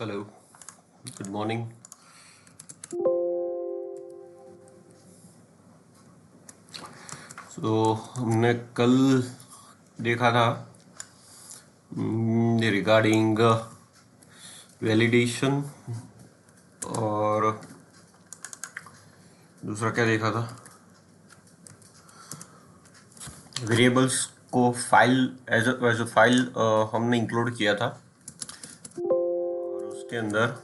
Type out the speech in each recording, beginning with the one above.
Hello, good morning. हमने कल देखा था रिगार्डिंग वैलिडेशन, और दूसरा क्या देखा था, वेरिएबल्स को फाइल एज अ फाइल हमने इंक्लूड किया था, और उसके अंदर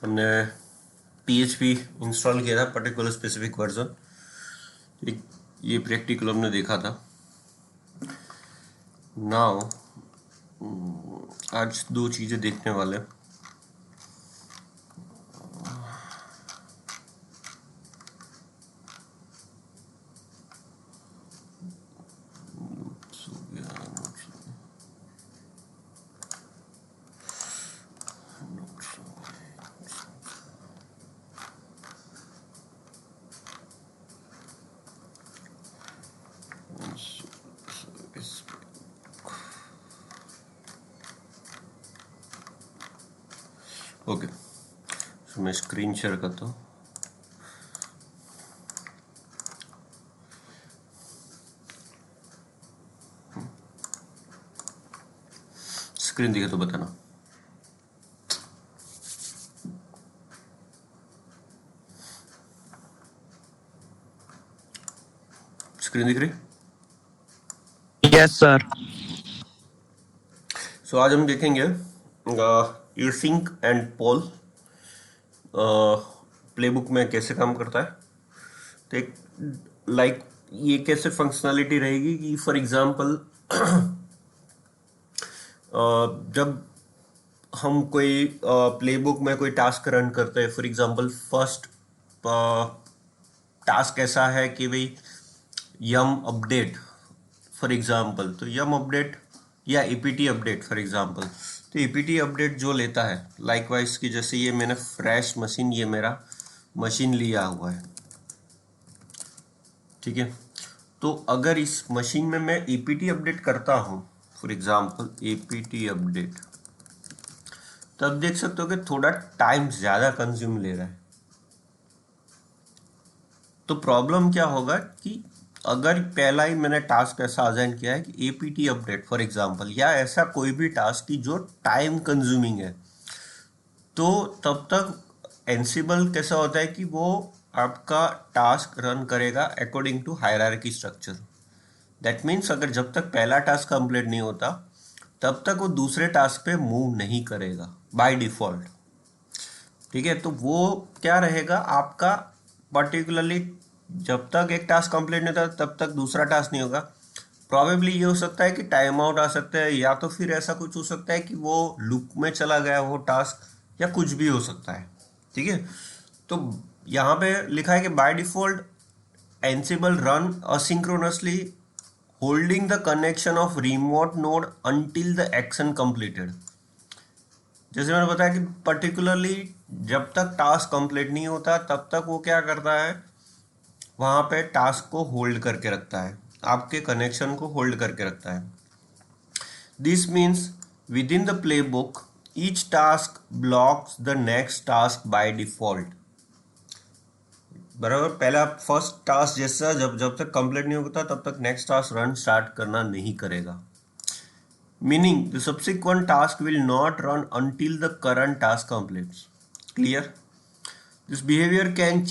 हमने PHP इंस्टॉल किया था, पर्टिकुलर स्पेसिफिक वर्जन। ये प्रैक्टिकल हमने देखा था। नाउ आज दो चीज़ें देखने वाले हैं। ओके, तो मैं स्क्रीन शेयर करता हूँ। स्क्रीन दिखे तो बताना। स्क्रीन दिख रही? Yes sir. सो आज हम देखेंगे ईसिंक एंड पोल प्लेबुक में कैसे काम करता है। तो एक ये कैसे फंक्शनैलिटी रहेगी कि फॉर एग्जांपल जब हम कोई प्लेबुक में कोई टास्क रन करते हैं, फॉर एग्जांपल फर्स्ट टास्क ऐसा है कि भाई यम अपडेट, फॉर एग्जांपल, तो यम अपडेट या ईपीटी अपडेट फॉर एग्जांपल। तो ईपीटी अपडेट जो लेता है लाइकवाइज कि जैसे ये मैंने फ्रेश मशीन, ये मेरा मशीन लिया हुआ है, ठीक है। तो अगर इस मशीन में मैं ईपीटी अपडेट करता हूँ, फॉर एग्जांपल ईपीटी अपडेट, तब देख सकते हो कि थोड़ा टाइम ज़्यादा कंज्यूम ले रहा है। तो प्रॉब्लम क्या होगा कि अगर पहला ही मैंने टास्क ऐसा असाइन किया है कि एपीटी अपडेट फॉर एग्जांपल, या ऐसा कोई भी टास्क की जो टाइम कंज्यूमिंग है, तो तब तक एंसिबल कैसा होता है कि वो आपका टास्क रन करेगा according to hierarchy structure. That means अगर जब तक पहला टास्क कंप्लीट नहीं होता तब तक वो दूसरे टास्क पे मूव नहीं करेगा बाय डिफॉल्ट, ठीक है। तो वो क्या रहेगा आपका, पर्टिकुलरली जब तक एक टास्क कंप्लीट नहीं होता तब तक दूसरा टास्क नहीं होगा। प्रॉबेबली ये हो सकता है कि टाइम आउट आ सकता है, या तो फिर ऐसा कुछ हो सकता है कि वो लूप में चला गया वो टास्क, या कुछ भी हो सकता है, ठीक है। तो यहाँ पे लिखा है कि by default Ansible run asynchronously holding the connection of remote node until the action completed. जैसे मैंने बताया कि पर्टिकुलरली जब तक टास्क कंप्लीट नहीं होता तब तक वो क्या करता है, वहां पे टास्क को होल्ड करके रखता है, आपके कनेक्शन को होल्ड करके रखता है। This means with in the play book each task blocks the next task by default. बराबर, पहला फर्स्ट टास्क जैसा जब जब तक कंप्लीट नहीं होता तब तक नेक्स्ट टास्क रन स्टार्ट करना नहीं करेगा। Meaning the subsequent task will not run until the current task completes. Clear? This behavior can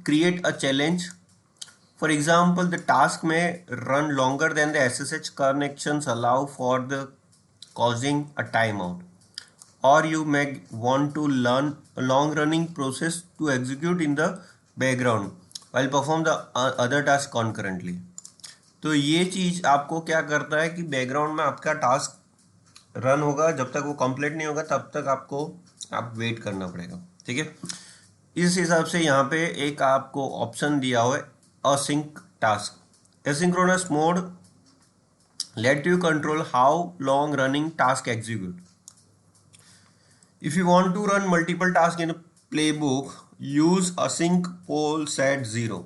create a challenge. For example, the task may run longer than the SSH connections allow for the causing a timeout. Or you may want to learn a long running process to execute in the background while perform the other task concurrently. तो ये चीज आपको क्या करता है कि background में आपका टास्क रन होगा, जब तक वो कंप्लीट नहीं होगा तब तक आपको आप वेट करना पड़ेगा, ठीक है। इस हिसाब से यहाँ पे एक आपको ऑप्शन दिया हुआ है async task. Asynchronous mode let you control how long running task execute. If you want to run multiple task in playbook use async poll set 0।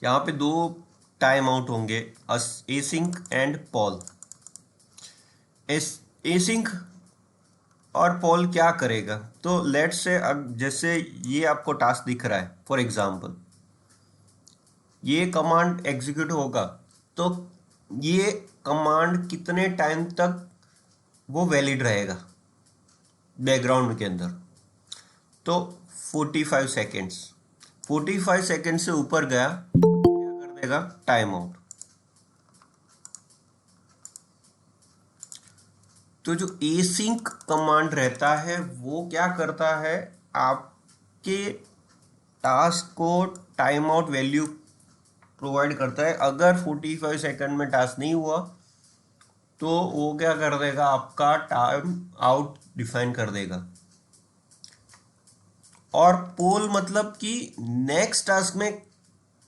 यहाँ पे दो टाइम आउट होंगे, एसिंक एंड पॉल। एसिंक और poll क्या करेगा, तो let's say जैसे ये आपको टास्क दिख रहा है फॉर एग्जांपल, ये कमांड एग्जीक्यूट होगा तो ये कमांड कितने टाइम तक वो वैलिड रहेगा बैकग्राउंड के अंदर, तो 45 सेकेंड्स। 45 सेकेंड से ऊपर गया क्या कर देगा, टाइम आउट। तो जो एसिंक कमांड रहता है वो क्या करता है, आपके टास्क को टाइम आउट वैल्यू प्रोवाइड करता है। अगर 45 सेकंड में टास्क नहीं हुआ तो वो क्या कर देगा, आपका टाइम आउट डिफाइन कर देगा। और पोल मतलब कि नेक्स्ट टास्क में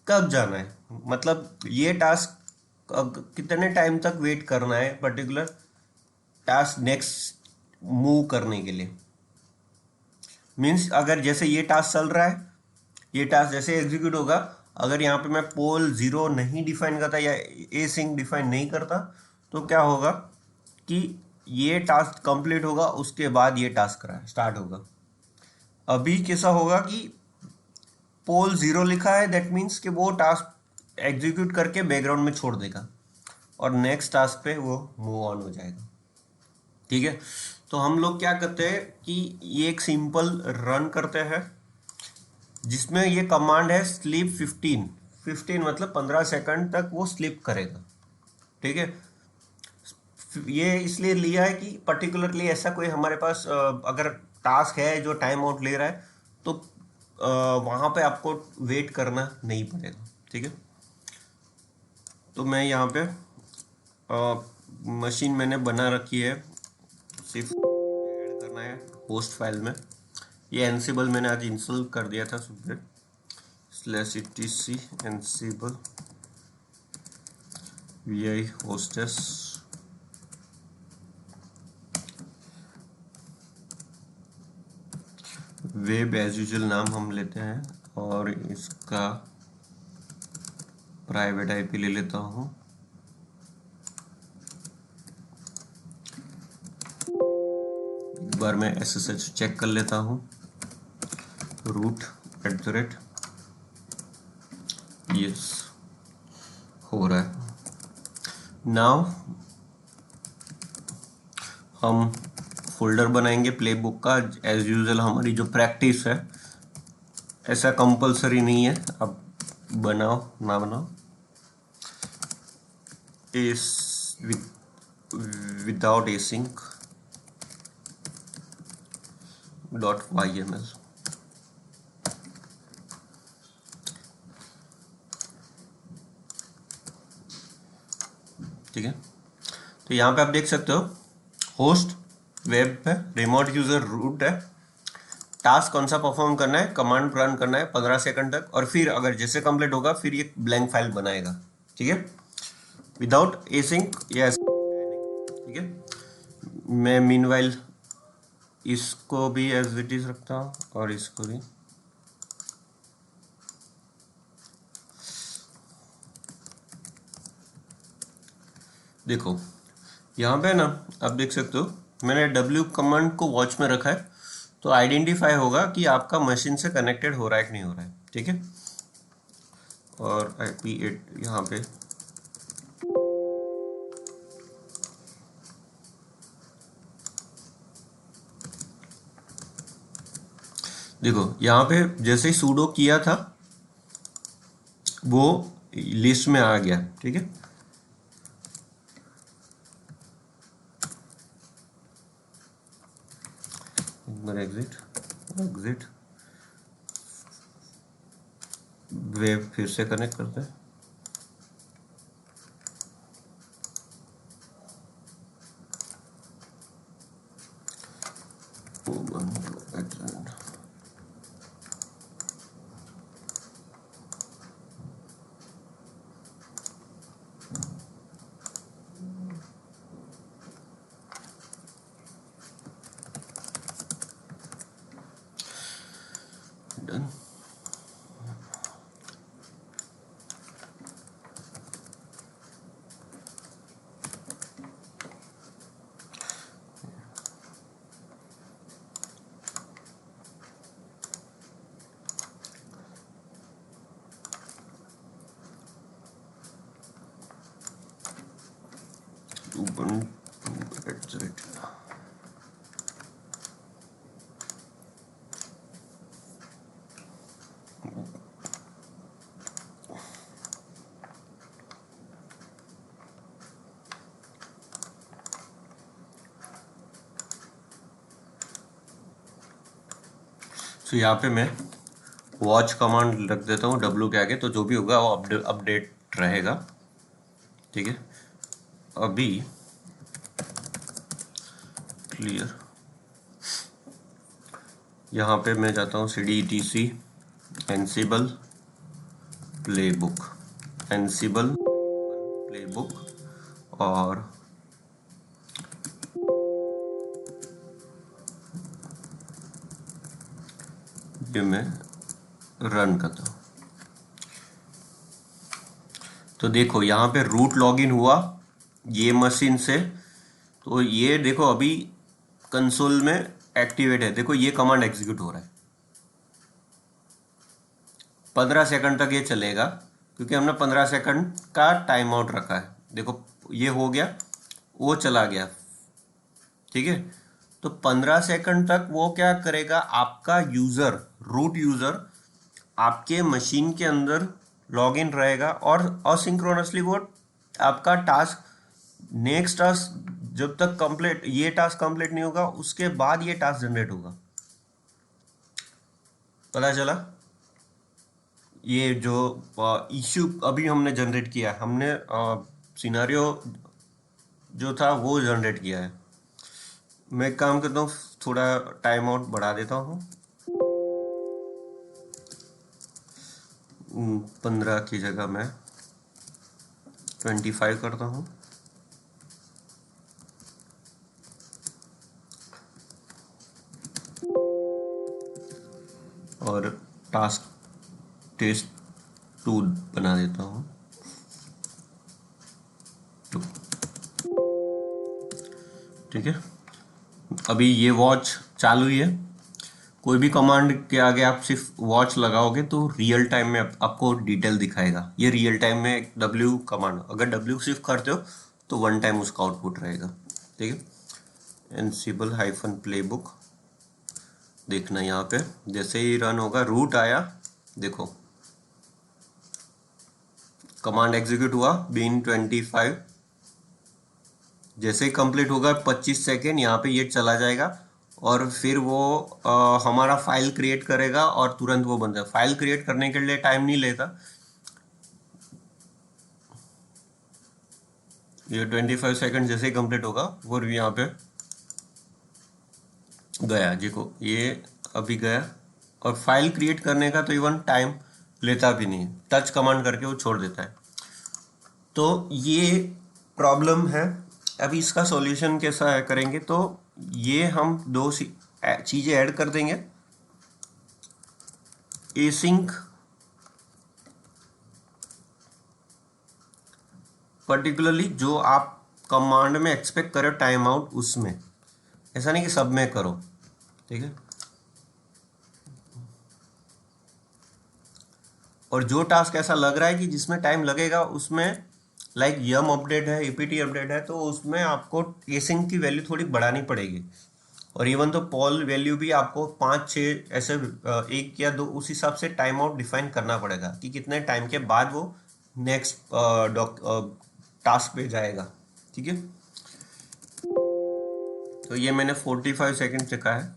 कब जाना है, मतलब ये टास्क कितने टाइम तक वेट करना है पर्टिकुलर टास्क नेक्स्ट मूव करने के लिए। मीन्स अगर जैसे ये टास्क चल रहा है, ये टास्क जैसे एग्जीक्यूट होगा, अगर यहाँ पे मैं पोल जीरो नहीं डिफाइन करता या ए सिंक डिफाइन नहीं करता तो क्या होगा कि ये टास्क कंप्लीट होगा, उसके बाद ये टास्क स्टार्ट होगा। अभी कैसा होगा कि पोल जीरो लिखा है, दैट मीन्स कि वो टास्क एग्जीक्यूट करके बैकग्राउंड में छोड़ देगा और नेक्स्ट टास्क पे वो मूव ऑन हो जाएगा। ठीक है, तो हम लोग क्या करते हैं कि ये एक सिंपल रन करते हैं जिसमें ये कमांड है स्लीप 15। 15 मतलब 15 सेकंड तक वो स्लीप करेगा। ठीक है, ये इसलिए लिया है कि पर्टिकुलरली ऐसा कोई हमारे पास अगर टास्क है जो टाइम आउट ले रहा है तो वहाँ पे आपको वेट करना नहीं पड़ेगा। ठीक है, तो मैं यहाँ पे मशीन मैंने बना रखी है, सिर्फ ऐड करना है होस्ट फाइल में। ये एनसिबल मैंने आज इंस्टॉल कर दिया था सुबह, /etc Ansible vi hostess। Web as usual नाम हम लेते हैं और इसका प्राइवेट आईपी ले लेता हूँ। एक बार मैं SSH चेक कर लेता हूँ, root@, यस हो रहा है। नाउ हम फोल्डर बनाएंगे प्लेबुक का, एज यूजुअल हमारी जो प्रैक्टिस है, ऐसा कंपलसरी नहीं है, अब बनाओ ना बनाओ, इस विदाउट async .yml। ठीक है, तो यहाँ पे आप देख सकते हो होस्ट वेब है, रिमोट यूजर रूट है, टास्क कौन सा परफॉर्म करना है, कमांड रन करना है 15 सेकंड तक, और फिर अगर जैसे कंप्लीट होगा फिर ये ब्लैंक फाइल बनाएगा। ठीक है, विदाउट एसिंक या ठीक है, मैं मीनवाइल इसको भी एज इट इज रखता हूँ और इसको भी। देखो यहाँ पे ना आप देख सकते हो मैंने W कमांड को वॉच में रखा है, तो आइडेंटिफाई होगा कि आपका मशीन से कनेक्टेड हो रहा है कि नहीं हो रहा है। ठीक है, और IP8 यहाँ पे देखो, यहाँ पे जैसे ही सूडो किया था वो लिस्ट में आ गया। ठीक है, एक बार एग्जिट एग्जिट वेब फिर से कनेक्ट करते हैं। डन। ubuntu@. तो यहाँ पे मैं वॉच कमांड रख देता हूँ W के आगे, तो जो भी होगा वो अपडेट रहेगा। ठीक है, अभी क्लियर, यहाँ पे मैं जाता हूँ cd etc ansible playbook और ये मैं रन करता हूँ। तो देखो यहाँ पे रूट लॉगिन हुआ ये मशीन से, तो ये देखो अभी कंसोल में एक्टिवेट है। देखो ये कमांड एग्जीक्यूट हो रहा है, 15 सेकंड तक ये चलेगा क्योंकि हमने 15 सेकंड का टाइम आउट रखा है। देखो ये हो गया, वो चला गया। ठीक है, तो 15 सेकंड तक वो क्या करेगा, आपका यूजर, रूट यूजर आपके मशीन के अंदर लॉगिन रहेगा और असिंक्रोनसली वो आपका टास्क, नेक्स्ट टास्क जब तक कंप्लीट, ये टास्क कंप्लीट नहीं होगा उसके बाद ये टास्क जनरेट होगा। पता चला? ये जो इश्यू अभी हमने जनरेट किया, हमने सिनेरियो जो था वो जनरेट किया है। मैं एक काम करता हूँ, थोड़ा टाइम आउट बढ़ा देता हूँ, 15 की जगह मैं 25 करता हूँ। और टास्क टेस्ट 2 बना देता हूँ। ठीक है, अभी ये वॉच चालू ही है। कोई भी कमांड के आगे आप सिर्फ वॉच लगाओगे तो रियल टाइम में आपको डिटेल दिखाएगा। ये रियल टाइम में W कमांड, अगर W सिर्फ करते हो तो 1 टाइम उसका आउटपुट रहेगा। ठीक है, एनसिबल -playbook देखना, यहाँ पे जैसे ही रन होगा, रूट आया, देखो कमांड एग्जीक्यूट हुआ बीन 25, जैसे ही कंप्लीट होगा 25 सेकेंड यहाँ पे ये चला जाएगा और फिर वो हमारा फाइल क्रिएट करेगा और तुरंत वो बन जाएगा। फाइल क्रिएट करने के लिए टाइम नहीं लेता, ये 25 सेकेंड जैसे ही कंप्लीट होगा वो यहाँ पे गया। देखो ये अभी गया, और फाइल क्रिएट करने का तो इवन टाइम लेता भी नहीं, टच कमांड करके वो छोड़ देता है। तो ये प्रॉब्लम है। अभी इसका सॉल्यूशन कैसा करेंगे, तो ये हम दो चीजें ऐड कर देंगे। एसिंक पर्टिकुलरली जो आप कमांड में एक्सपेक्ट करो टाइम आउट, उसमें, ऐसा नहीं कि सब में करो। ठीक है, और जो टास्क ऐसा लग रहा है कि जिसमें टाइम लगेगा उसमें, लाइक यम अपडेट है, एपीटी अपडेट है, तो उसमें आपको एसिंक की वैल्यू थोड़ी बढ़ानी पड़ेगी। और इवन तो पॉल वैल्यू भी आपको 5-6 ऐसे, एक या दो, उस हिसाब से टाइम आउट डिफाइन करना पड़ेगा कि कितने टाइम के बाद वो नेक्स्ट टास्क पे जाएगा। ठीक है, तो ये मैंने 45 सेकेंड चेका है।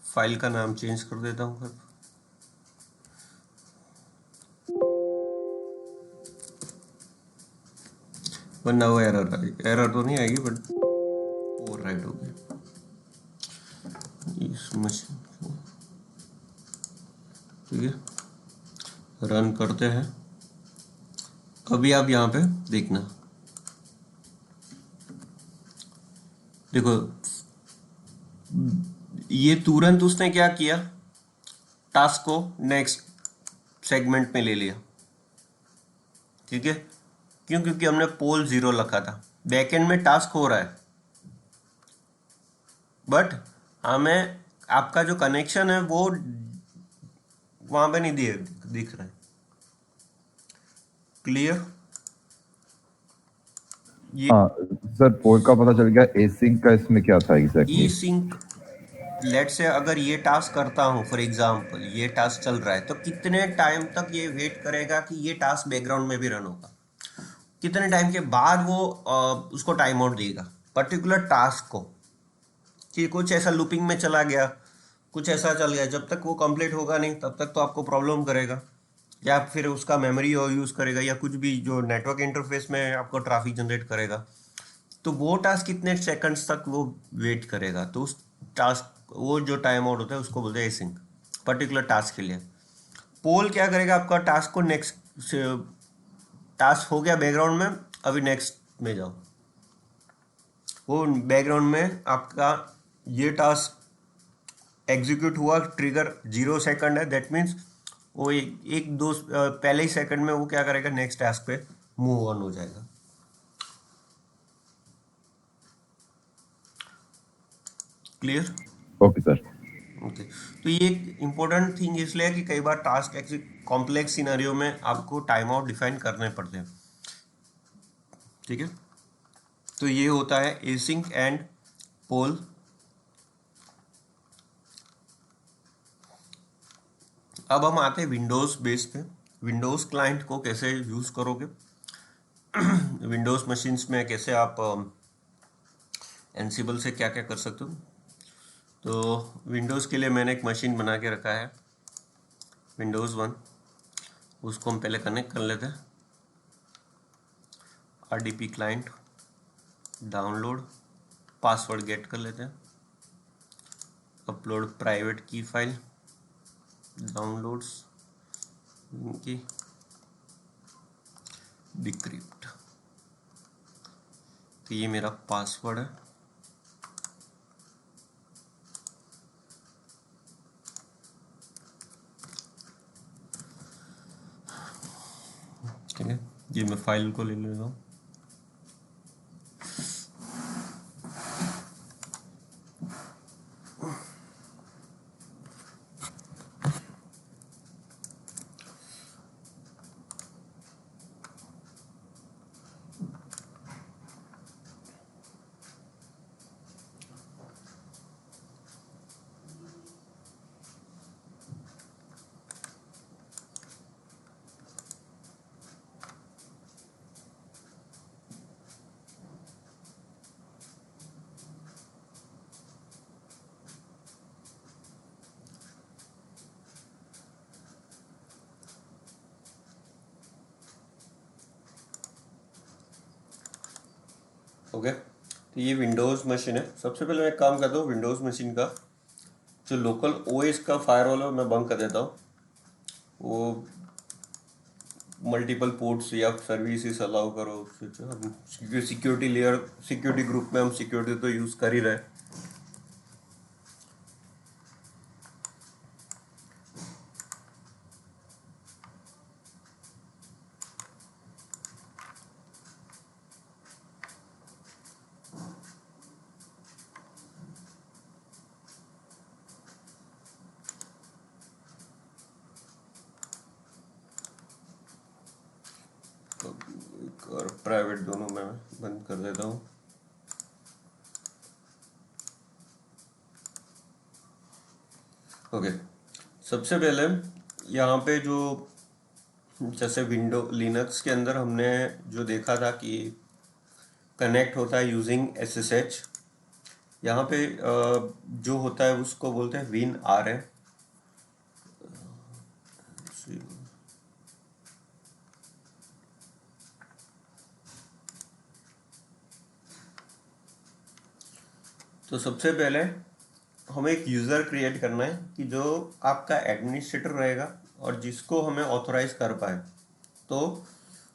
फाइल का नाम चेंज कर देता हूँ, वरना वो एरर आएगी। एरर तो नहीं आएगी बट ओवर राइट हो गया इस मशीन को। ठीक है, रन करते हैं। अभी आप यहाँ पे देखना, देखो ये तुरंत उसने क्या किया, टास्क को नेक्स्ट सेगमेंट में ले लिया। ठीक है, क्यों? क्योंकि हमने पोल 0 रखा था। बैकएंड में टास्क हो रहा है बट हमें आपका जो कनेक्शन है वो वहां पे नहीं दिख रहा है। क्लियर? ये हाँ सर, पोल का पता चल गया। एसिंक का इसमें क्या था ई एग्जैक्टली? सिंक, लेट से अगर ये टास्क करता हूँ, फॉर एग्जांपल ये टास्क चल रहा है, तो कितने टाइम तक ये वेट करेगा कि ये टास्क बैकग्राउंड में भी रन होगा, कितने टाइम के बाद वो उसको टाइम आउट देगा पर्टिकुलर टास्क को, कि कुछ ऐसा लूपिंग में चला गया, कुछ ऐसा चल गया, जब तक वो कंप्लीट होगा नहीं तब तक तो आपको प्रॉब्लम करेगा, या फिर उसका मेमोरी यूज़ करेगा, या कुछ भी जो नेटवर्क इंटरफेस में आपको ट्रैफिक जनरेट करेगा। तो वो टास्क कितने सेकंड्स तक वो वेट करेगा, तो उस टास्क, वो जो टाइम आउट होता है उसको बोलते हैं एसिंक, पर्टिकुलर टास्क के लिए। पोल क्या करेगा, आपका टास्क को नेक्स्ट, टास्क हो गया बैकग्राउंड में, अभी नेक्स्ट में जाओ, वो बैकग्राउंड में आपका ये टास्क एग्जीक्यूट हुआ, ट्रिगर 0 सेकंड है, दैट मीन्स वो एक दो पहले ही सेकंड में वो क्या करेगा, नेक्स्ट टास्क पे मूव ऑन हो जाएगा। क्लियर? Okay sir. ओके। तो ये एक इम्पोर्टेंट थिंग इसलिए है कि कई बार टास्क ऐसे कॉम्प्लेक्स सिनेरियो में आपको टाइम आउट डिफाइन करने पड़ते हैं। ठीक है, तो ये होता है एसिंक एंड पोल। अब हम आते हैं विंडोज बेस पे, विंडोज क्लाइंट को कैसे यूज करोगे, विंडोज मशीन्स में कैसे आप एनसिबल से क्या क्या कर सकते हो। तो विंडोज के लिए मैंने एक मशीन बना के रखा है, विंडोज 1, उसको हम पहले कनेक्ट कर लेते हैं। RDP client, download, password get कर लेते हैं, अपलोड प्राइवेट की फाइल, डाउनलोड्स की, डिक्रिप्ट। तो ये मेरा पासवर्ड है। ठीक है, ये मैं फाइल को ले लेता हूँ। ओके, तो ये विंडोज़ मशीन है। सबसे पहले मैं एक काम करता हूँ, विंडोज़ मशीन का जो लोकल ओएस का फायरवॉल है मैं बंद कर देता हूँ। वो मल्टीपल पोर्ट्स या सर्विसेज अलाउ करो, सिक्योरिटी लेयर, सिक्योरिटी ग्रुप में हम सिक्योरिटी तो यूज़ कर ही रहे। और प्राइवेट दोनों मैं बंद कर देता हूँ। ओके, सबसे पहले यहाँ पे जो, जैसे विंडो लिनक्स के अंदर हमने जो देखा था कि कनेक्ट होता है यूजिंग SSH, यहाँ पे जो होता है उसको बोलते हैं विन आर है। तो सबसे पहले हमें एक यूज़र क्रिएट करना है कि जो आपका एडमिनिस्ट्रेटर रहेगा और जिसको हमें ऑथोराइज कर पाए। तो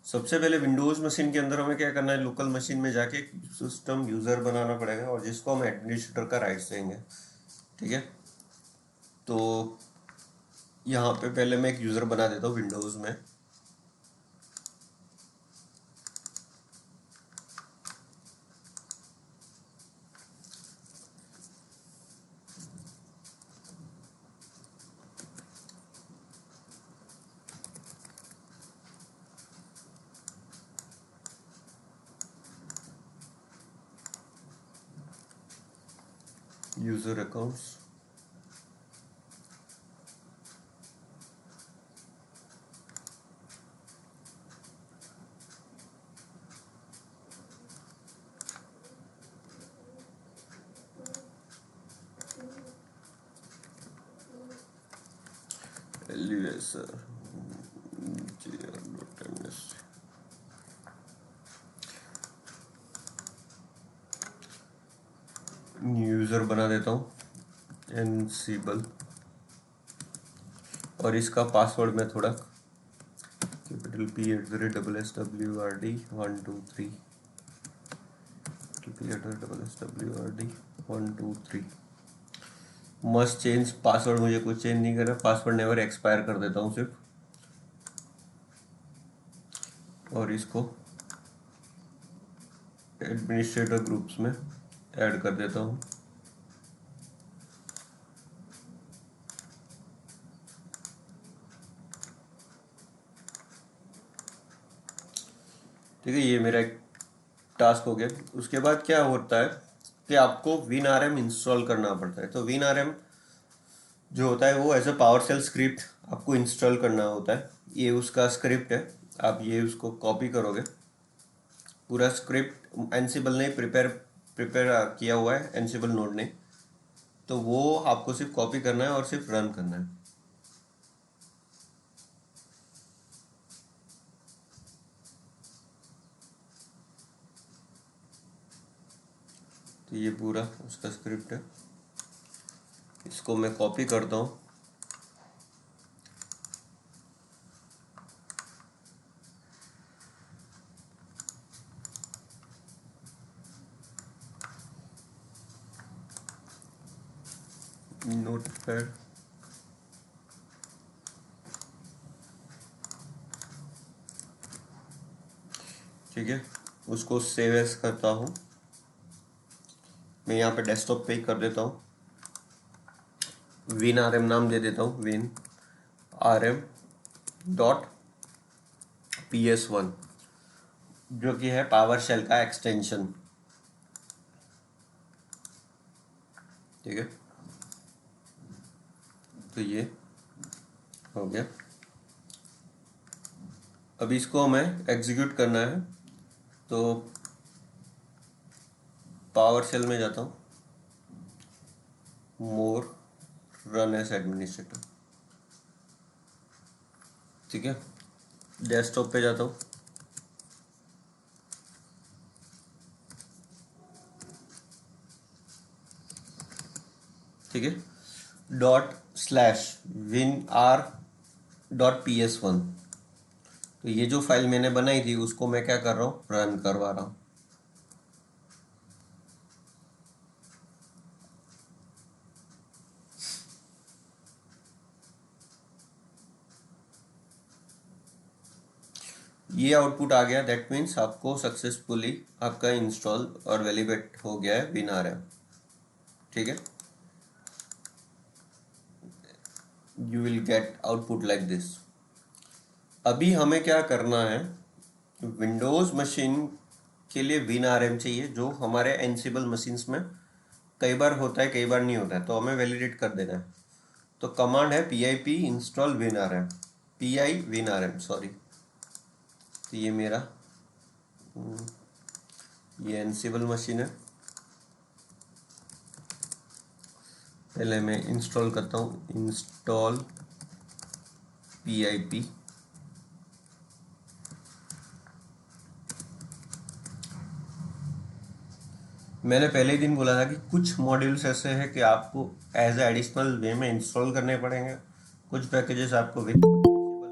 सबसे पहले विंडोज़ मशीन के अंदर हमें क्या करना है, लोकल मशीन में जाके सिस्टम यूज़र बनाना पड़ेगा और जिसको हम एडमिनिस्ट्रेटर का राइट्स देंगे। ठीक है, तो यहाँ पे पहले मैं एक यूज़र बना देता हूँ विंडोज़ में। यूजर अकाउंट्स, एलिवेसर न्यू यूजर बना देता हूँ एनसीबल, और इसका पासवर्ड मैं थोड़ा capital P@SWRD123 P@SWRD123 must change password, मुझे कुछ चेंज नहीं करना, पासवर्ड नेवर एक्सपायर कर देता हूँ सिर्फ, और इसको एडमिनिस्ट्रेटर ग्रुप्स में ऐड कर देता हूँ। ठीक है, ये मेरा एक टास्क हो गया। उसके बाद क्या होता है कि आपको WinRM इंस्टॉल करना पड़ता है। तो WinRM जो होता है वो एज अ पावरशेल स्क्रिप्ट आपको इंस्टॉल करना होता है। ये उसका स्क्रिप्ट है, आप ये उसको कॉपी करोगे, पूरा स्क्रिप्ट एनसिबल ने प्रिपेयर किया हुआ है, एनसिबल नोड ने, तो वो आपको सिर्फ कॉपी करना है और सिर्फ रन करना है। तो ये पूरा उसका स्क्रिप्ट है, इसको मैं कॉपी करता हूँ, नोटपैड, ठीक है, उसको सेव एज करता हूँ मैं, यहाँ पे डेस्कटॉप पे ही कर देता हूँ, WinRM नाम दे देता हूँ, WinRM.PS1 जो कि है पावरशेल का एक्सटेंशन। ठीक है, तो ये हो गया। अब इसको हमें एग्जीक्यूट करना है, तो पावरशेल में जाता हूँ, मोर, रन एज एडमिनिस्ट्रेटर, ठीक है, डेस्कटॉप पे जाता हूँ, ठीक है, ./WinR.PS1, तो ये जो फाइल मैंने बनाई थी उसको मैं क्या कर रहा हूँ, रन करवा रहा हूँ। ये आउटपुट आ गया, दैट मीन्स आपको सक्सेसफुली आपका इंस्टॉल और वैलिडेट हो गया है WinRM। ठीक है, you will get output like this. अभी हमें क्या करना है, विंडोज़ मशीन के लिए WinRM चाहिए, जो हमारे एनसिबल मशीन्स में कई बार होता है कई बार नहीं होता है, तो हमें वैलिडेट कर देना है। तो कमांड है pip install WinRM, WinRM sorry. तो ये मेरा ये एनसिबल मशीन है, पहले मैं इंस्टॉल करता हूँ, इंस्टॉल pip, मैंने पहले ही दिन बोला था कि कुछ मॉड्यूल्स ऐसे हैं कि आपको एज ए एडिशनल वे में इंस्टॉल करने पड़ेंगे, कुछ पैकेजेस आपको विद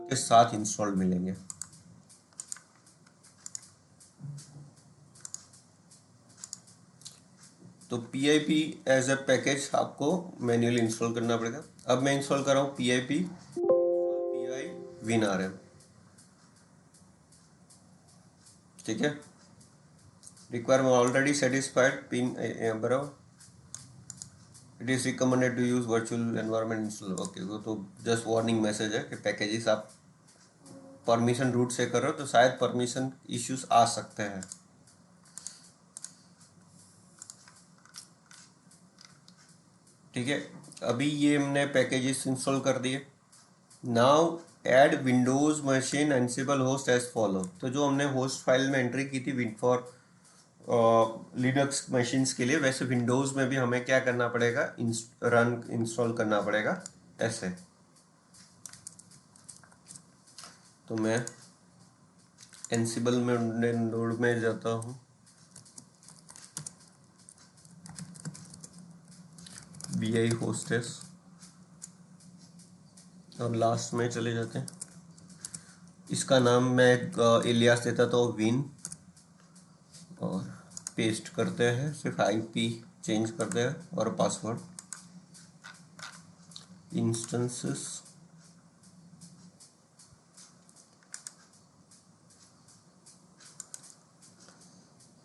के साथ इंस्टॉल मिलेंगे। तो pip एज ए पैकेज आपको मैन्युअली इंस्टॉल करना पड़ेगा। अब मैं इंस्टॉल कर रहा हूँ pip pi WinRM, ठीक है, रिक्वायरमेंट ऑलरेडी सेटिस्फाइड, पिन बराबर, it is recommended to use virtual environment install. Okay, वो तो जस्ट वार्निंग मैसेज है कि पैकेजेस आप परमिशन रूट से कर रहे हो तो शायद परमिशन इश्यूज आ सकते हैं। ठीक है, अभी ये हमने पैकेजेस इंस्टॉल कर दिए। Now add Windows machine Ansible host as follow. तो जो हमने होस्ट फाइल में एंट्री की थी विन फॉर लिनक्स मशीन्स के लिए, वैसे विंडोज में भी हमें क्या करना पड़ेगा, रन इंस्टॉल करना पड़ेगा ऐसे। तो मैं एनसिबल में नोड में जाता हूँ, BI होस्टेस, और लास्ट में चले जाते हैं। इसका नाम मैं एलियास देता तो विन, और पेस्ट करते हैं, सिर्फ IP चेंज करते हैं और पासवर्ड इंस्टेंसेस।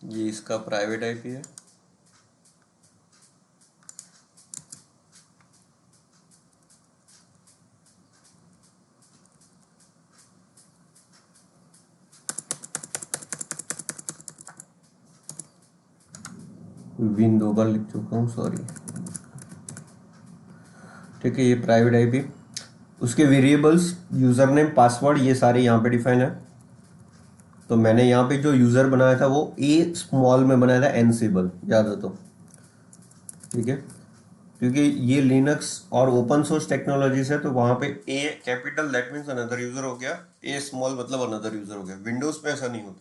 ये इसका प्राइवेट IP है। विन 2 बार लिख चुका हूँ, सॉरी। ठीक है, ये प्राइवेट IP। उसके वेरिएबल्स यूजर नेम पासवर्ड ये सारे यहाँ पे डिफाइन है। तो मैंने यहाँ पे जो यूजर बनाया था वो A स्मॉल में बनाया था, एनसिबल, याद है तो। ठीक है, क्योंकि ये लिनक्स और ओपन सोर्स टेक्नोलॉजीज है, तो वहां पे A capital that means another user हो गया, A स्मॉल मतलब अनदर यूजर हो गया। विंडोज पे ऐसा नहीं होता।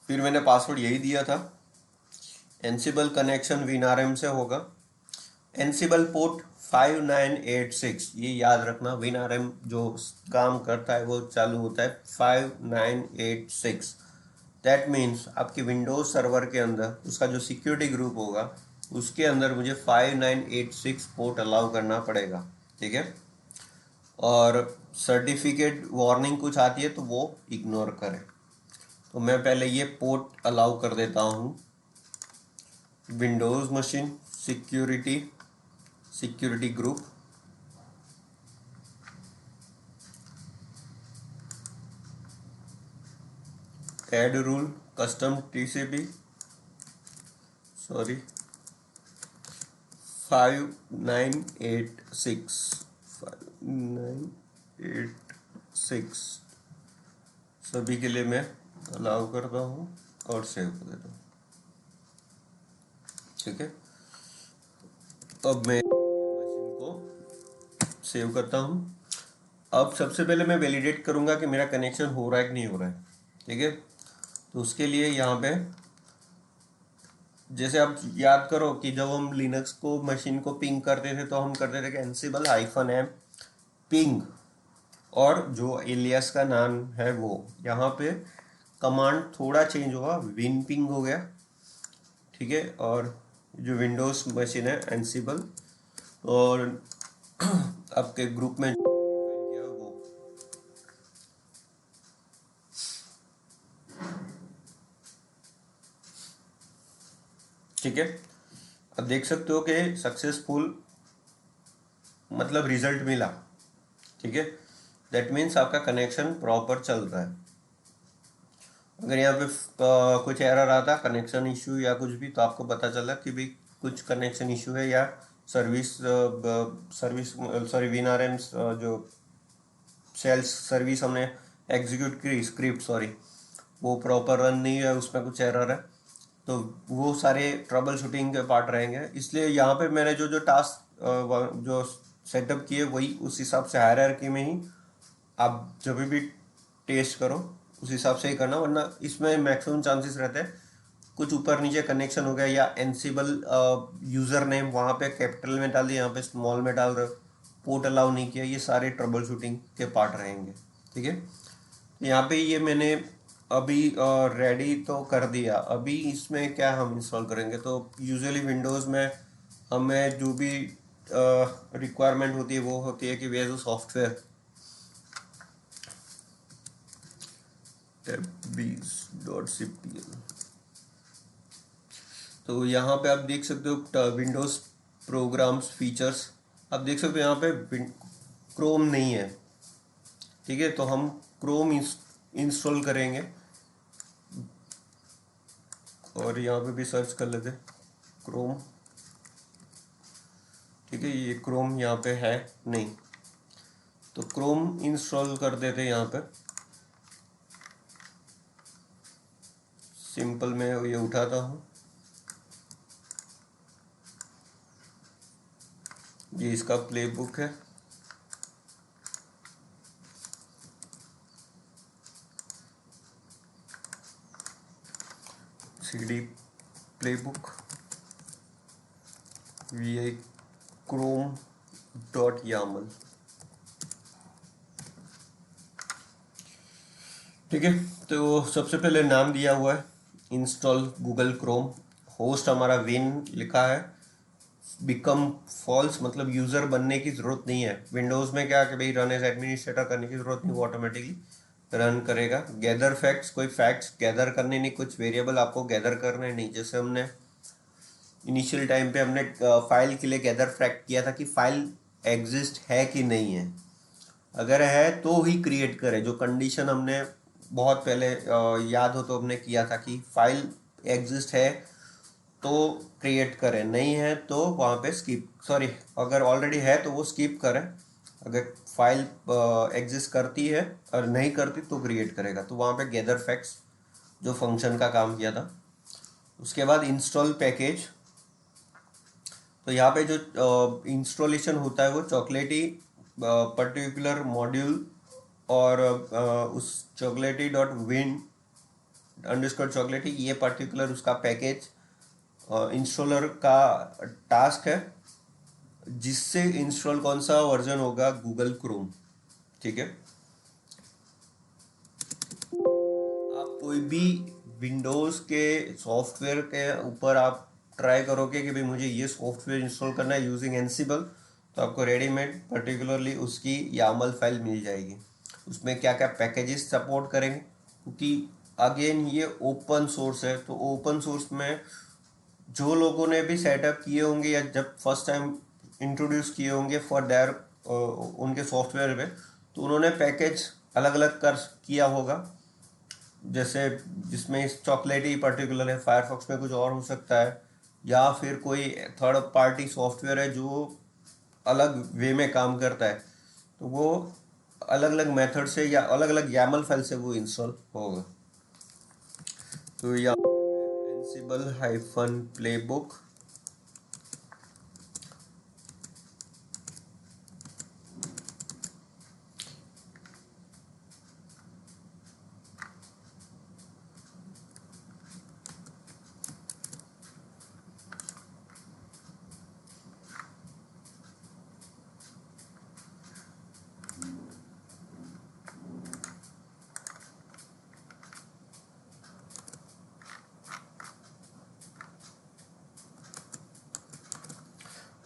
फिर मैंने पासवर्ड यही दिया था। एनसिबल कनेक्शन विनआरएम से होगा। एनसिबल पोर्ट 5986, ये याद रखना। विनआरएम जो काम करता है वो चालू होता है 5986। दैट मीन्स आपके विंडोज सर्वर के अंदर उसका जो सिक्योरिटी ग्रुप होगा उसके अंदर मुझे 5986 पोर्ट अलाउ करना पड़ेगा। ठीक है, और सर्टिफिकेट वार्निंग कुछ आती है तो वो इग्नोर करें। तो मैं पहले ये पोर्ट अलाउ कर देता हूँ। Windows machine security group, add rule custom TCP, sorry 5986 सभी के लिए मैं अलाउ करता हूँ और सेव कर देता हूँ। ठीक है, अब मैं मशीन को सेव करता हूँ। अब सबसे पहले मैं वैलिडेट करूँगा कि मेरा कनेक्शन हो रहा है कि नहीं हो रहा है। ठीक है, तो उसके लिए यहाँ पे जैसे आप याद करो कि जब हम लिनक्स को मशीन को पिंग करते थे तो हम करते थे कि एनसिबल -m पिंग, और जो एलियास का नाम है वो यहाँ पे कमांड थोड़ा चेंज हुआ, विन पिंग हो गया। ठीक है, और जो विंडोज मशीन है एनसिबल, और आपके ग्रुप में किया वो। ठीक है, अब देख सकते हो कि सक्सेसफुल मतलब रिजल्ट मिला। ठीक है, दैट मीन्स आपका कनेक्शन प्रॉपर चल रहा है। अगर यहाँ पे कुछ एरर आता, कनेक्शन इशू या कुछ भी, तो आपको पता चला कि भाई कुछ कनेक्शन इशू है, या सर्विस सॉरी विनआरएम जो सेल्स सर्विस हमने एग्जीक्यूट की स्क्रिप्ट, सॉरी, वो प्रॉपर रन नहीं है, उसमें कुछ एरर है। तो वो सारे ट्रबल शूटिंग के पार्ट रहेंगे। इसलिए यहाँ पे मैंने जो जो टास्क जो सेटअप किए वही उस हिसाब से हायरार्की में ही आप जब भी टेस्ट करो उस हिसाब से ही करना, वरना इसमें मैक्सिमम चांसेस रहते हैं कुछ ऊपर नीचे कनेक्शन हो गया, या एनसिबल यूज़र नेम वहाँ पे कैपिटल में डाल दिया, यहाँ पे स्मॉल में डाल रहे हो, पोर्ट अलाउ नहीं किया, ये सारे ट्रबल शूटिंग के पार्ट रहेंगे। ठीक है, यहाँ पे ये मैंने अभी रेडी तो कर दिया। अभी इसमें क्या हम इंस्टॉल करेंगे, तो यूजुअली विंडोज़ में हमें जो भी रिक्वायरमेंट होती है वो होती है कि वे जो सॉफ्टवेयर tabbees.cpl। तो यहाँ पे आप देख सकते हो विंडोज़ प्रोग्राम्स फीचर्स, आप देख सकते हो यहाँ पे क्रोम नहीं है। ठीक है, तो हम क्रोम इंस्टॉल करेंगे, और यहाँ पे भी सर्च कर लेते क्रोम। ठीक है, ये क्रोम यहाँ पे है नहीं, तो क्रोम इंस्टॉल कर देते हैं यहाँ पे। सिंपल मैं ये उठाता हूँ, ये इसका प्लेबुक है। CD playbook vi chrome.yaml। ठीक है, तो सबसे पहले नाम दिया हुआ है इंस्टॉल गूगल क्रोम। होस्ट हमारा विन लिखा है। बिकम फॉल्स मतलब यूज़र बनने की ज़रूरत नहीं है। विंडोज़ में क्या कि भाई रन एज एडमिनिस्ट्रेटर करने की ज़रूरत नहीं, वो ऑटोमेटिकली रन करेगा। गैदर फैक्ट्स, कोई फैक्ट्स गैदर करने नहीं, कुछ वेरिएबल आपको गैदर करने नहीं। जैसे हमने इनिशियल टाइम पे हमने फाइल के लिए गैदर फैक्ट किया था कि फाइल एग्जिस्ट है कि नहीं है, अगर है तो ही क्रिएट करें। जो कंडीशन हमने बहुत पहले याद हो तो हमने किया था कि फाइल एग्जिस्ट है तो क्रिएट करें, नहीं है तो वहाँ पे स्किप, सॉरी अगर ऑलरेडी है तो वो स्किप करें। अगर फाइल एग्जिस्ट करती है और नहीं करती तो क्रिएट करेगा। तो वहाँ पे गैदर फैक्ट्स जो फंक्शन का काम किया था। उसके बाद इंस्टॉल पैकेज, तो यहाँ पे जो इंस्टॉलेशन होता है वो चॉकलेटी पर्टिकुलर मॉड्यूल और उस चॉकलेटी डॉट विन अंडरस्कोर चॉकलेटी, ये पर्टिकुलर उसका पैकेज इंस्टॉलर का टास्क है, जिससे इंस्टॉल कौन सा वर्जन होगा, गूगल क्रोम। ठीक है, आप कोई भी विंडोज़ के सॉफ्टवेयर के ऊपर आप ट्राई करोगे कि भाई मुझे ये सॉफ्टवेयर इंस्टॉल करना है यूजिंग एनसिबल, तो आपको रेडीमेड पर्टिकुलरली उसकी यामल फाइल मिल जाएगी। उसमें क्या क्या पैकेजेस सपोर्ट करेंगे, क्योंकि अगेन ये ओपन सोर्स है। तो ओपन सोर्स में जो लोगों ने भी सेटअप किए होंगे या जब फर्स्ट टाइम इंट्रोड्यूस किए होंगे फॉर देयर उनके सॉफ्टवेयर में, तो उन्होंने पैकेज अलग अलग कर किया होगा। जैसे जिसमें इस चॉकलेटी पर्टिकुलर है, फायरफॉक्स में कुछ और हो सकता है, या फिर कोई थर्ड पार्टी सॉफ्टवेयर है जो अलग वे में काम करता है, तो वो अलग अलग मेथड से या अलग अलग YAML फाइल से वो इंस्टॉल होगा। तो या एनसिबल हाइफन प्लेबुक,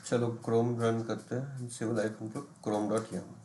चलो क्रोम रन करते हैं, एनसिबल हाइफन क्रोम डॉट यामल।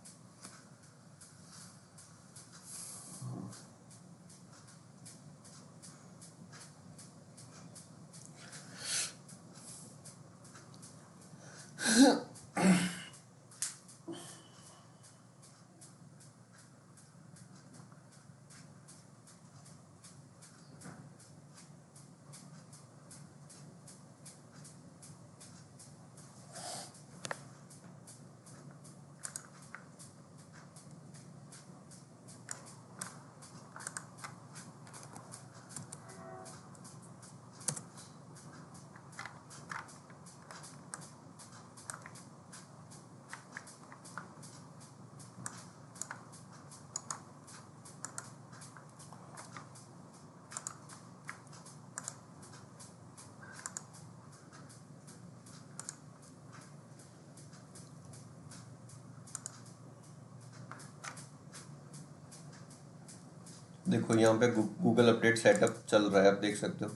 देखो यहाँ पे गूगल अपडेट सेटअप चल रहा है, आप देख सकते हो।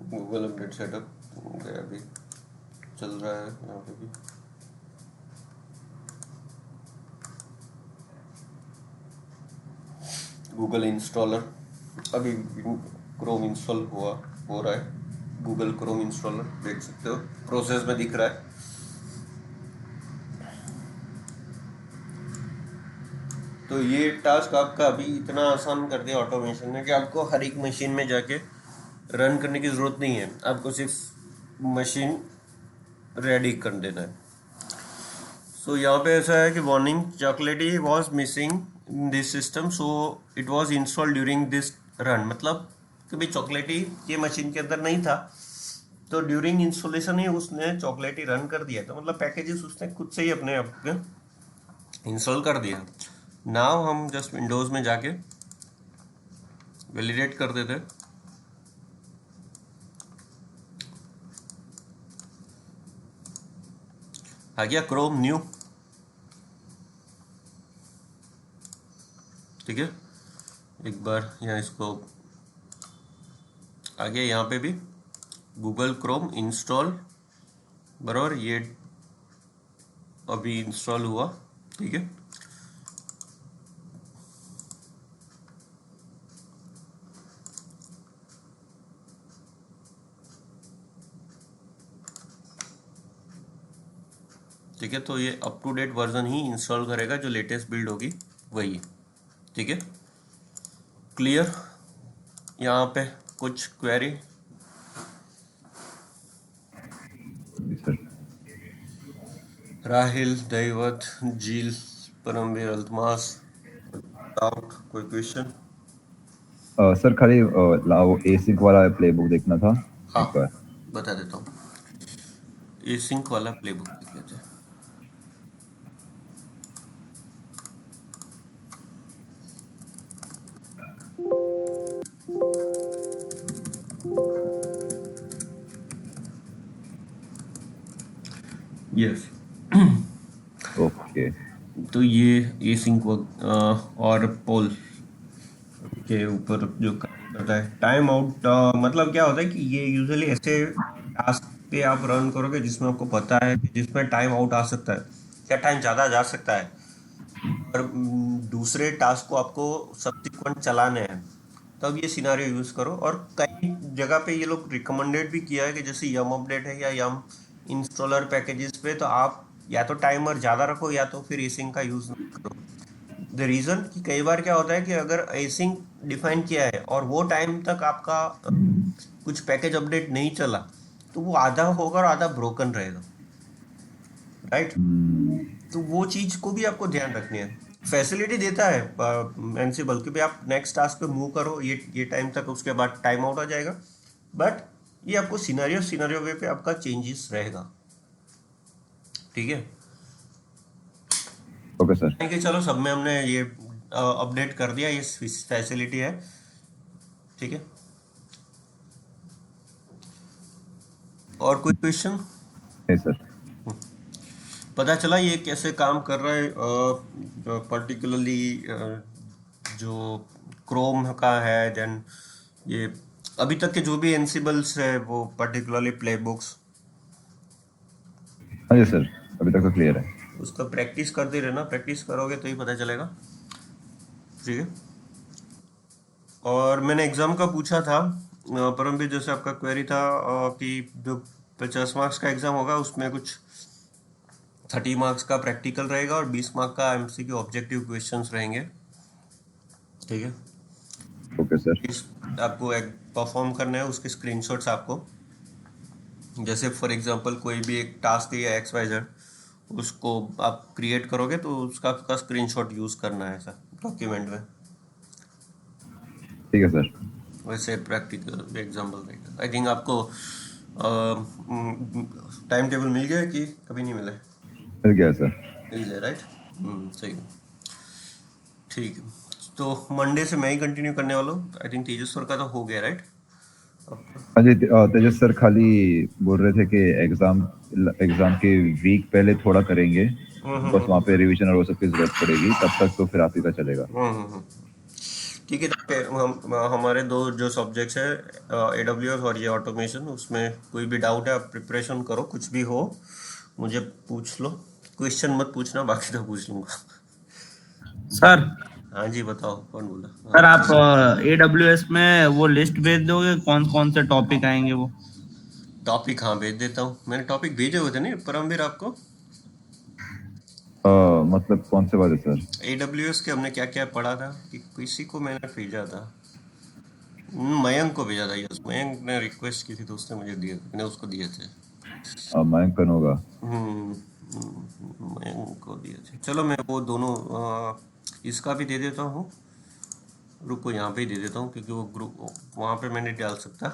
गूगल अपडेट सेटअप गया, अभी चल रहा है यहाँ पे भी। गूगल इंस्टॉलर अभी क्रोम इंस्टॉल हो रहा है। गूगल क्रोम इंस्टॉलर देख सकते हो, प्रोसेस में दिख रहा है। तो ये टास्क आपका अभी इतना आसान कर दिया ऑटोमेशन ने कि आपको हर एक मशीन में जाके रन करने की ज़रूरत नहीं है, आपको सिर्फ मशीन रेडी कर देना है। सो यहाँ पे ऐसा है कि वार्निंग, चॉकलेटी was missing in this system so it was install during this run. मतलब कि भाई चॉकलेटी ये मशीन के अंदर नहीं था, तो ड्यूरिंग इंस्टॉलेशन ही उसने चॉकलेटी रन कर दिया, तो मतलब पैकेजेस उसने खुद से ही अपने आप में इंस्टॉल कर दिया। नाउ हम जस्ट विंडोज़ में जाके वैलिडेट कर देते, आ गया क्रोम न्यू, ठीक है। एक बार यहाँ इसको आ गया, यहाँ पे भी गूगल क्रोम इंस्टॉल, बराबर, ये अभी इंस्टॉल हुआ, ठीक है। ठीक है, तो ये अप टू डेट वर्जन ही इंस्टॉल करेगा, जो लेटेस्ट बिल्ड होगी वही, ठीक है। क्लियर। यहाँ पे कुछ क्वेरी? जी सर। राहिल, दैवत, जील, परमवीर, अल्तमास, डाउट, कोई क्वेश्चन? सर खाली वो एसिंक वाला प्लेबुक देखना था हाँ, एक बार। बता देता हूँ। एसिंक वाला प्लेबुक देख लेते हैं। Yes, okay. तो ये एसिंक और पोल के ऊपर जो काम करता है टाइम आउट, मतलब क्या होता है कि ये यूजुअली ऐसे टास्क पे आप रन करोगे जिसमें आपको पता है कि जिसमें टाइम आउट आ सकता है या टाइम ज़्यादा जा सकता है, और दूसरे टास्क को आपको सब्सिक्वेंट चलाने हैं, तब ये सिनारियो यूज़ करो। और कई जगह पे ये लोग रिकमेंडेड भी किया है कि जैसे यम अपडेट है या यम इंस्टॉलर पैकेजेस पे, तो आप या तो टाइमर ज़्यादा रखो या तो फिर एसिंक का यूज़ करो। द रीज़न कि कई बार क्या होता है कि अगर एसिंक डिफाइन किया है और वो टाइम तक आपका कुछ पैकेज अपडेट नहीं चला, तो वो आधा होगा और आधा ब्रोकन रहेगा, राइट। तो वो चीज़ को भी आपको ध्यान रखनी है। फैसिलिटी देता है एनसिबल कि भाई आप नेक्स्ट टास्क पे मूव करो, ये टाइम तक, उसके बाद टाइम आउट आ जाएगा, बट ये आपको सिनेरियो सिनेरियो वे पे आपका चेंजेस रहेगा, ठीक है। Okay sir. कि चलो सब में हमने ये अपडेट कर दिया, ये फैसिलिटी है, ठीक है। और कोई क्वेश्चन? नहीं सर। पता चला ये कैसे काम कर रहा है, पर्टिकुलरली जो क्रोम का है, देन ये अभी तक के जो भी एनसिबल्स है वो पर्टिकुलरली प्ले बुक्स, हाँ जी सर, अभी तक तो क्लियर है। उसका प्रैक्टिस करते रहना, प्रैक्टिस करोगे तो ही पता चलेगा, ठीक है। और मैंने एग्ज़ाम का पूछा था, परमवीर, जैसे आपका क्वेरी था कि जो 50 मार्क्स का एग्ज़ाम होगा उसमें कुछ 30 मार्क्स का प्रैक्टिकल रहेगा और 20 मार्क का एमसीक्यू ऑब्जेक्टिव क्वेश्चंस रहेंगे, ठीक है। Okay sir. आपको एक परफॉर्म करना है, उसके स्क्रीनशॉट्स आपको, जैसे फॉर एग्जांपल कोई भी एक टास्क है या एक्स वाई जेड, उसको आप क्रिएट करोगे तो उसका स्क्रीनशॉट यूज़ करना है ऐसा डॉक्यूमेंट में, ठीक है सर। वैसे प्रैक्टिकल एग्जाम्पल रहेगा। आई थिंक आपको टाइम टेबल मिल गया कि कभी नहीं मिला है? मिल गया सर। मिल गया, राइट। सही है, ठीक है। तो मंडे से मैं ही कंटिन्यू करने वाला हूँ। आई थिंक तेजस्वर का तो हो गया, राइट। हाँ जी, तेजस सर खाली बोल रहे थे कि एग्जाम एग्जाम के वीक पहले थोड़ा करेंगे, बस वहाँ पे रिवीजन और वो सब की जरूरत पड़ेगी, तब तक तो फिर आप ही का चलेगा। ठीक है, तो हमारे दो जो सब्जेक्ट्स है एडब्ल्यूएस और ये ऑटोमेशन, उसमें कोई भी डाउट है आप प्रिपरेशन करो, कुछ भी हो मुझे पूछ लो, क्वेश्चन मत पूछना, बाकी तो पूछ लूंगा। सर हाँ जी, बताओ, कौन बोला? सर आप AWS में वो लिस्ट भेज दोगे कौन कौन से टॉपिक आएंगे वो? टॉपिक हाँ भेज देता हूँ, मैंने टॉपिक भेजे हुए थे नहीं परमवीर आपको? मतलब कौन से वाले सर? एडब्ल्यूएस के हमने क्या क्या पढ़ा था कि किसी को मैंने भेजा था, मयंक को भेजा था, यस, मयंक ने रिक्वेस्ट की थी तो उसने मुझे दिए, मैंने उसको दिए थे। मयंक कनोगा। मयंक को दिए थे। चलो मैं वो दोनों इसका भी दे देता हूँ। रुको, यहाँ पे ही दे देता हूँ क्योंकि वो ग्रुप वहाँ पे मैं नहीं डाल सकता,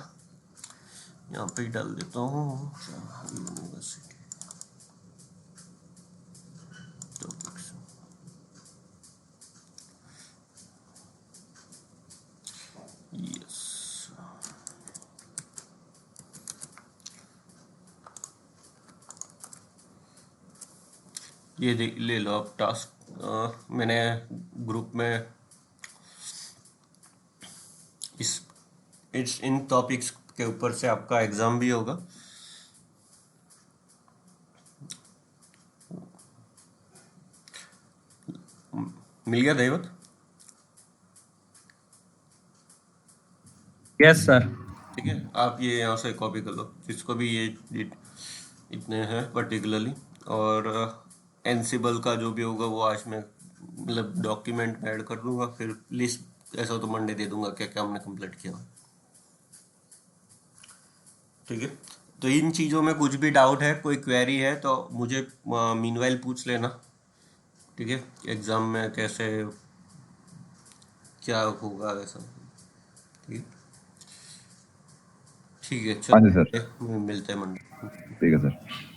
यहाँ पे ही डाल देता हूँ। यूनिवर्सिटी टॉपिक्स, यस, ये ले लो आप टास्क। मैंने ग्रुप में इस इन टॉपिक्स के ऊपर से आपका एग्जाम भी होगा। मिल गया दैवत? Yes sir. ठीक है, आप ये यहाँ से कॉपी कर लो, जिसको भी ये इतने हैं पर्टिकुलरली। और एनसिबल का जो भी होगा वो आज मैं मतलब डॉक्यूमेंट में ऐड कर दूंगा, फिर लिस्ट ऐसा तो मंडे दे दूंगा क्या क्या हमने कंप्लीट किया। ठीक है, तो इन चीज़ों में कुछ भी डाउट है, कोई क्वेरी है तो मुझे मीनवाइल पूछ लेना। ठीक है, एग्ज़ाम में कैसे क्या होगा ऐसा। ठीक है, ठीक है, हाँ जी सर। चलो मिलते हैं मंडे। ठीक है सर।